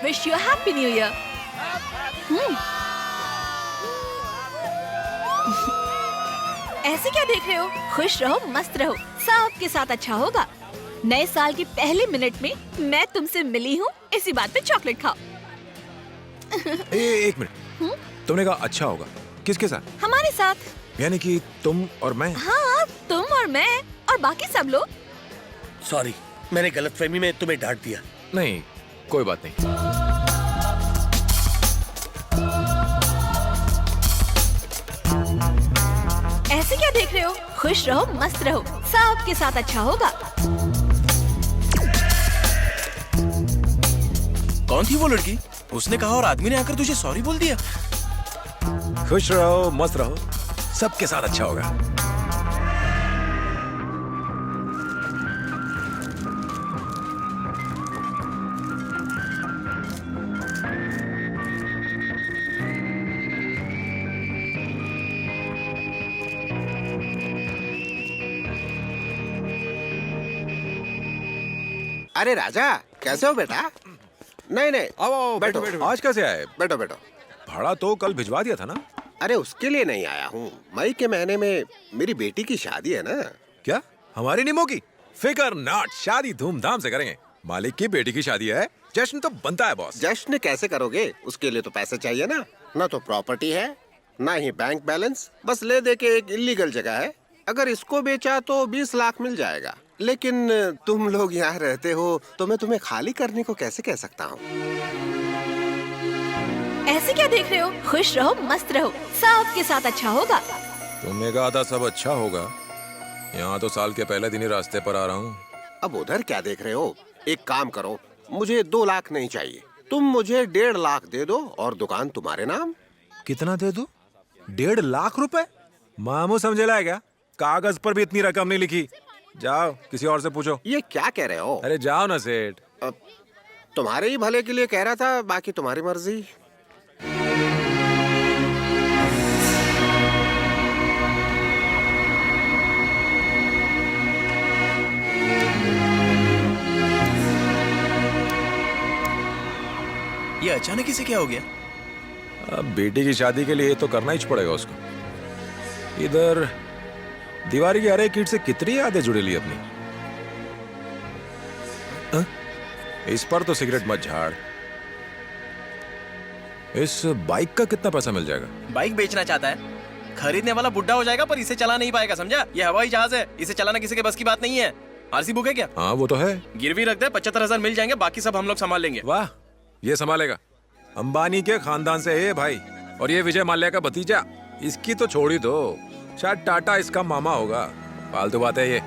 Wish you happy new year. ऐसे क्या देख रहे हो? खुश रहो, मस्त रहो, सबके साथ अच्छा होगा। नए साल की पहले मिनट में मैं तुमसे मिली हूँ, इसी बात पे चॉकलेट खाओ। एक मिनट, तुमने कहा अच्छा होगा, किसके साथ? हमारे साथ। यानी कि तुम और मैं? हाँ, तुम और मैं और बाकी सब लोग। सॉरी, मैंने गलतफहमी में तुम्हें डांट दिया। नहीं, कोई बात नहीं। ऐसे क्या देख रहे हो? खुश रहो, मस्त रहो, सबके साथ अच्छा होगा। कौन थी वो लड़की? उसने कहा और आदमी ने आकर तुझे सॉरी बोल दिया। खुश रहो, मस्त रहो, सबके साथ अच्छा होगा। अरे राजा, कैसे हो बेटा? नहीं नहीं, आओ बैठो बैठो। आज कैसे आए? बैठो बैठो। भाड़ा तो कल भिजवा दिया था ना? अरे उसके लिए नहीं आया हूँ, मई के महीने में मेरी बेटी की शादी है ना। क्या? हमारी निमो की? फिकर नॉट, शादी धूमधाम से करेंगे। मालिक की बेटी की शादी है, जश्न तो बनता है बॉस। जश्न कैसे करोगे? उसके लिए तो पैसे चाहिए ना। ना तो प्रॉपर्टी है, ना ही बैंक बैलेंस, बस ले दे के एक इलीगल जगह है। अगर इसको बेचा तो 20 लाख मिल जाएगा। लेकिन तुम लोग यहाँ रहते हो तो मैं तुम्हें खाली करने को कैसे कह सकता हूँ? ऐसे क्या देख रहे हो? खुश रहो, मस्त रहो, सबके साथ अच्छा होगा। तुमने कहा था सब अच्छा होगा। यहाँ तो साल के पहले दिन ही रास्ते पर आ रहा हूँ। अब उधर क्या देख रहे हो? एक काम करो, मुझे 2 लाख नहीं चाहिए, तुम मुझे 1.5 लाख दे दो और दुकान तुम्हारे नाम। कितना दे दो? 1.5 लाख रुपए? मामू समझेला है क्या? कागज पर भी इतनी रकम नहीं लिखी। जाओ किसी और से पूछो। ये क्या कह रहे हो? अरे जाओ ना सेठ। तुम्हारे ही भले के लिए कह रहा था, बाकी तुम्हारी मर्जी। ये अचानक इसे क्या हो गया? अब बेटी की शादी के लिए तो करना ही पड़ेगा उसको। इधर दीवारी की हर एक ईंट से कितनी यादें जुड़ी ली अपनी। इस पर तो सिगरेट मत झाड़। इस बाइक का कितना पैसा मिल जाएगा? बाइक बेचना चाहता है, खरीदने वाला बुढ़ा हो जाएगा पर इसे चला नहीं पाएगा, समझा? ये हवाई जहाज है, इसे चलाना किसी के बस की बात नहीं है। आरसी बुक है क्या? हाँ वो तो है। गिरवी रख दे, 75,000 मिल जाएंगे, बाकी सब हम लोग संभाल लेंगे। वाह, ये संभालेगा। अंबानी के खानदान से है भाई। और ये विजय माल्या का भतीजा, इसकी तो छोड़ ही दो, शायद टाटा इसका मामा होगा। फालतू बात है ये।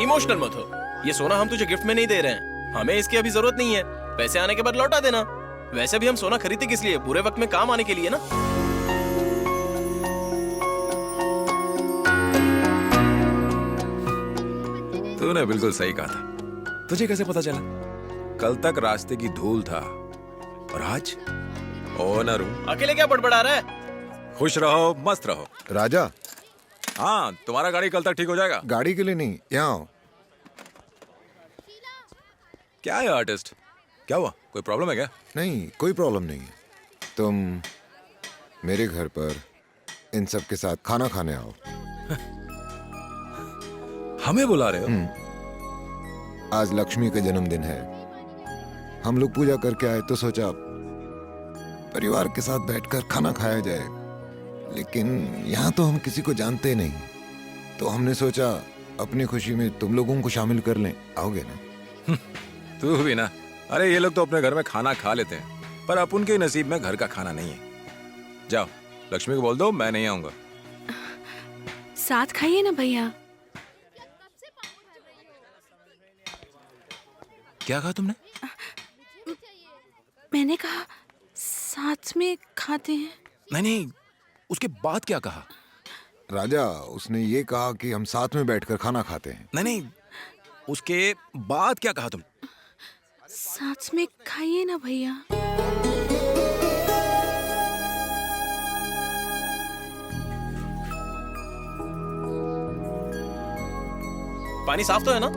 इमोशनल मत हो, ये सोना हम तुझे गिफ्ट में नहीं दे रहे हैं, हमें इसकी अभी जरूरत नहीं है। पैसे आने के बाद लौटा देना। वैसे भी हम सोना खरीदते किस लिए? बुरे वक्त में काम आने के लिए ना। तूने बिल्कुल सही कहा था। तुझे कैसे पता चला? कल तक रास्ते की धूल था और आज ओनर हूं। अकेले क्या बड़बड़ा रहा है? खुश रहो, मस्त रहो। राजा, हाँ, तुम्हारा गाड़ी कल तक ठीक हो जाएगा। गाड़ी के लिए नहीं, यहाँ आओ। क्या है आर्टिस्ट? क्या हुआ? कोई प्रॉब्लम है क्या? नहीं, कोई प्रॉब्लम नहीं है। तुम मेरे घर पर इन सब के साथ खाना खाने आओ। हमें बुला रहे हो? आज लक्ष्मी का जन्मदिन है। हम लोग पूजा करके आए तो सोचा परिवार के साथ बैठकर खाना खाया जाए। लेकिन यहाँ तो हम किसी को जानते नहीं, तो हमने सोचा अपनी खुशी में तुम लोगों को शामिल कर लें। आओगे ना? तू भी ना। अरे ये लोग तो अपने घर में खाना खा लेते हैं, पर अपन के नसीब में घर का खाना नहीं है। जाओ, लक्ष्मी को बोल दो मैं नहीं आऊंगा। साथ खाइए ना भैया। क्या कहा तुमने? मैंने कहा साथ में खाते हैं। नहीं नहीं, उसके बाद क्या कहा? राजा, उसने ये कहा कि हम साथ में बैठकर खाना खाते हैं। नहीं नहीं, उसके बाद क्या कहा तुम? साथ में खाइए ना भैया। पानी साफ तो है ना?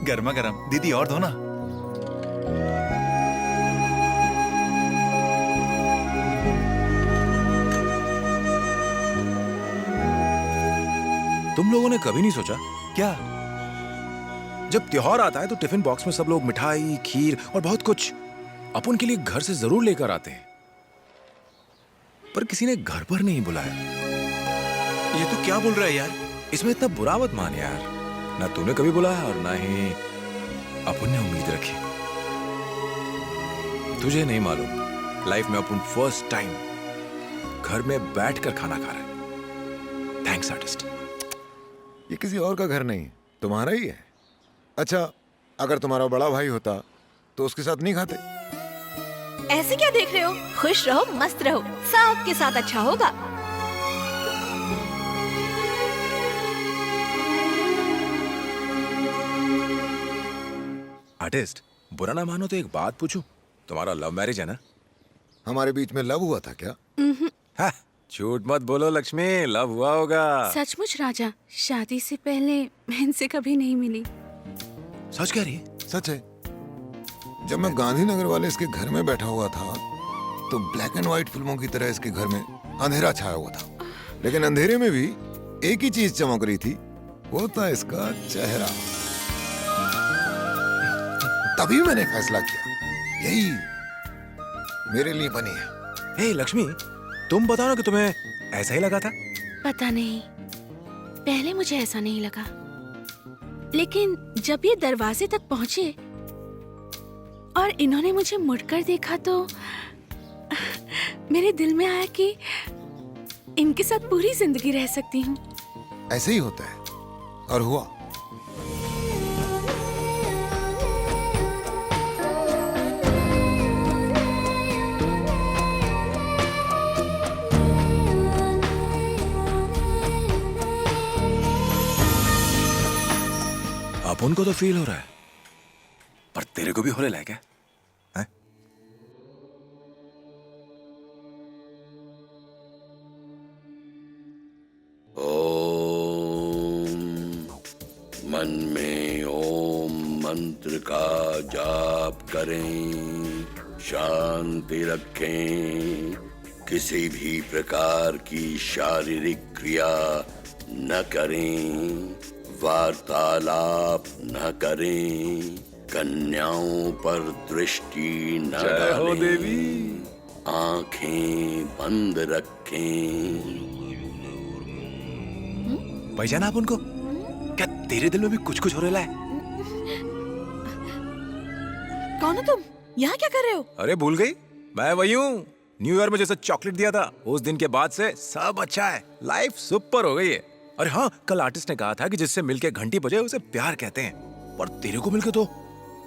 गर्मा गर्म। दीदी और दो ना। तुम लोगों ने कभी नहीं सोचा क्या? जब त्योहार आता है तो टिफिन बॉक्स में सब लोग मिठाई, खीर और बहुत कुछ अपन के लिए घर से जरूर लेकर आते हैं, पर किसी ने घर पर नहीं बुलाया। ये तो क्या बोल रहा है यार? इसमें इतना बुरा मत मान यार। ना तूने कभी बुलाया और ना ही अपन ने उम्मीद रखी। तुझे नहीं मालूम, लाइफ में अपन फर्स्ट टाइम घर में बैठकर खाना खा रहे हैं। Thanks artist. ये किसी और का घर नहीं, तुम्हारा ही है। अच्छा, अगर तुम्हारा बड़ा भाई होता तो उसके साथ नहीं खाते? ऐसे क्या देख रहे हो? खुश रहो, मस्त रहो, सबके साथ अच्छा होगा। आर्टिस्ट, बुरा ना मानो तो एक बात पूछूं? तुम्हारा लव मैरिज है ना? हमारे बीच में लव हुआ था क्या? हाँ, झूठ मत बोलो लक्ष्मी, लव हुआ होगा। सचमुच राजा, शादी से पहले मैं इनसे कभी नहीं मिली। सच कह रही है? सच है। जब मैं गांधीनगर वाले इसके घर में बैठा हुआ था तो ब्लैक एंड व्हाइट फिल्मों की तरह इसके घर में अंधेरा छाया हुआ था, लेकिन अंधेरे में भी एक ही चीज चमक रही थी, वो था इसका चेहरा। तभी मैंने फैसला किया, यही मेरे लिए बनी है। हे लक्ष्मी, तुम बताओ ना कि तुम्हें ऐसा ही लगा था? पता नहीं, पहले मुझे ऐसा नहीं लगा, लेकिन जब ये दरवाजे तक पहुंचे और इन्होंने मुझे मुड़कर देखा तो मेरे दिल में आया कि इनके साथ पूरी जिंदगी रह सकती हूँ। ऐसे ही होता है, और हुआ। अपन को तो फील हो रहा है, पर तेरे को भी होने लगा क्या? हैं? ओम। मन में ओम मंत्र का जाप करें, शांति रखें, किसी भी प्रकार की शारीरिक क्रिया न करें, वार्तालाप न करें, कन्याओं पर दृष्टि न डालें, देवी। आंखें बंद रखें। पहचाना अपन को? क्या तेरे दिल में भी कुछ कुछ हो रहा है? कौन हो तुम? यहाँ क्या कर रहे हो? अरे भूल गई, मैं वही हूँ। न्यू ईयर में जैसे चॉकलेट दिया था, उस दिन के बाद से सब अच्छा है, लाइफ सुपर हो गई है। अरे हाँ, कल आर्टिस्ट ने कहा था कि जिससे मिलके घंटी बजे उसे प्यार कहते हैं, पर तेरे को मिलके तो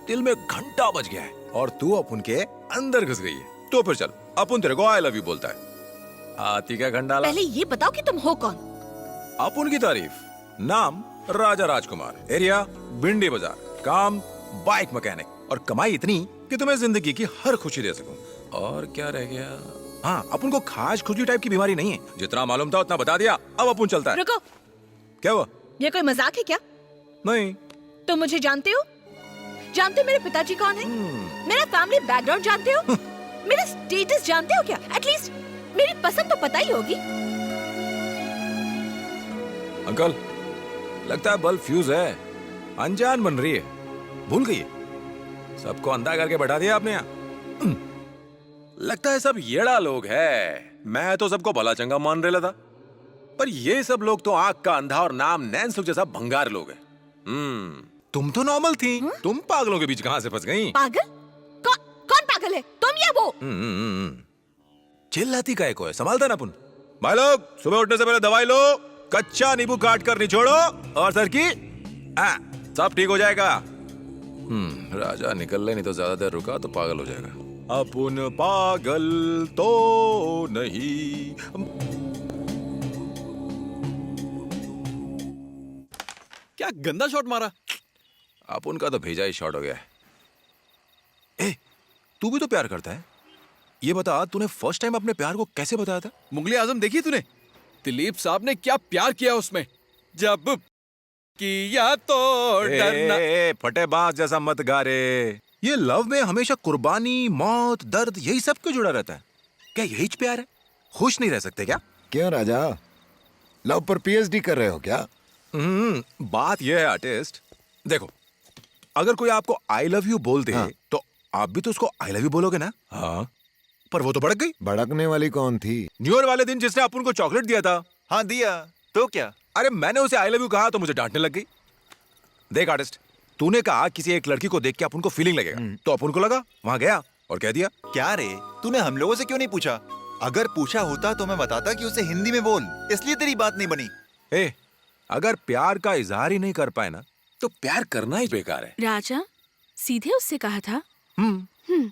दिल में घंटा बज गया है और तू अपन के अंदर घुस गई है। तो फिर चल, अपन तेरे को आई लव यू बोलता है। आती का घंटाला। पहले ये बताओ कि तुम हो कौन? अपन की तारीफ। नाम राजा राजकुमार, एरिया भिंडी बाजार, काम बाइक मैकेनिक, और कमाई इतनी कि तुम्हें जिंदगी की हर खुशी दे सकूं। और क्या रह गया? हाँ, अपन को खास खुजली टाइप की बीमारी नहीं है। जितना मालूम था उतना बता दिया, अब अपन चलता है। रुको, क्या हुआ? ये कोई मजाक है क्या? नहीं। तुम मुझे जानते हो? जानते हो मेरे पिताजी कौन है? मेरा फैमिली बैकग्राउंड जानते हो? मेरा स्टेटस जानते हो क्या? एटलीस्ट मेरी पसंद तो पता ही होगी। अंकल, लगता है बल्ब फ्यूज है, अनजान बन रही है, भूल गई है। सबको अंधा करके बैठा दिया आपने यहाँ। लगता है सब येड़ा लोग है। मैं तो सबको भला चंगा मान रहा था, पर ये सब लोग तो आंख का अंधा और नाम नैन सुख जैसा भंगार लोग हैं। तुम तो नॉर्मल थी, तुम पागलों के बीच कहां से फंस गई? पागल? कौन पागल है? तुम या वो? चिल्लाती काहे को है? संभालता ना अपन। भाई लोग, सुबह उठने से पहले दवाई लो, कच्चा नींबू काट कर निचोड़ो, और सर की सब ठीक हो जाएगा। राजा निकल ले, नहीं तो ज्यादा देर रुका तो पागल हो जाएगा। अपन पागल तो नहीं। क्या गंदा शॉट मारा। अपन का तो भेजा ही शॉट हो गया है। ए, तू भी तो प्यार करता है? ये बता तूने फर्स्ट टाइम अपने प्यार को कैसे बताया था? मुगले आजम देखी तूने? दिलीप साहब ने क्या प्यार किया उसमें। जब किया तो डरना। फटे बाज जैसा मत गा रे। ये लव में हमेशा कुर्बानी, मौत, दर्द यही सब क्यों जुड़ा रहता है? क्या यही प्यार है? खुश नहीं रह सकते क्या? क्यों राजा, लव पर पीएचडी कर रहे हो क्या? बात यह है आर्टिस्ट, देखो अगर कोई आपको आई लव यू बोल दे तो आप भी तो उसको आई लव यू बोलोगे ना? हाँ, पर वो तो भड़क गई। भड़कने वाली कौन थी? न्यू ईयर वाले दिन जिसने अपन को चॉकलेट दिया था। हाँ दिया, तो क्या? अरे मैंने उसे आई लव यू कहा तो मुझे डांटने लग गई। देख आर्टिस्ट, तूने कहा किसी एक लड़की को देख के अपन को फीलिंग लगेगा, तो अपन को लगा, वहां गया और कह दिया। क्या रे, तूने हम लोगों से क्यों नहीं पूछा? अगर पूछा होता तो मैं बताता कि उसे हिंदी में बोल, इसलिए तेरी बात नहीं बनी। ए, अगर प्यार का इजहार ही नहीं कर पाए ना तो प्यार करना ही बेकार है। राजा सीधे उससे कहा था? हम्म,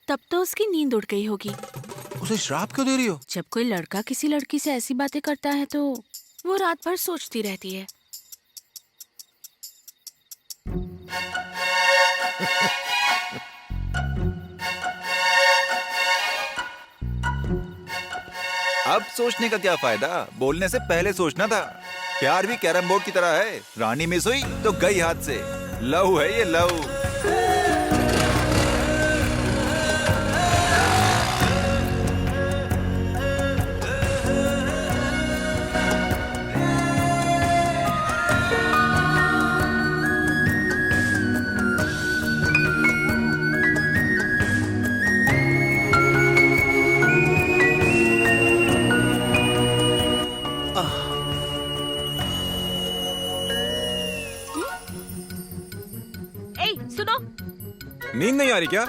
तब तो उसकी नींद उड़ गई होगी। उसे श्राप क्यों दे रही हो? जब कोई लड़का किसी लड़की से ऐसी बातें करता है तो वो रात भर सोचती रहती है। अब सोचने का क्या फायदा, बोलने से पहले सोचना था। प्यार भी कैरम बोर्ड की तरह है, रानी मिस हुई तो गई हाथ से। लव है ये, लव। ए, सुनो, नींद नहीं आ रही क्या?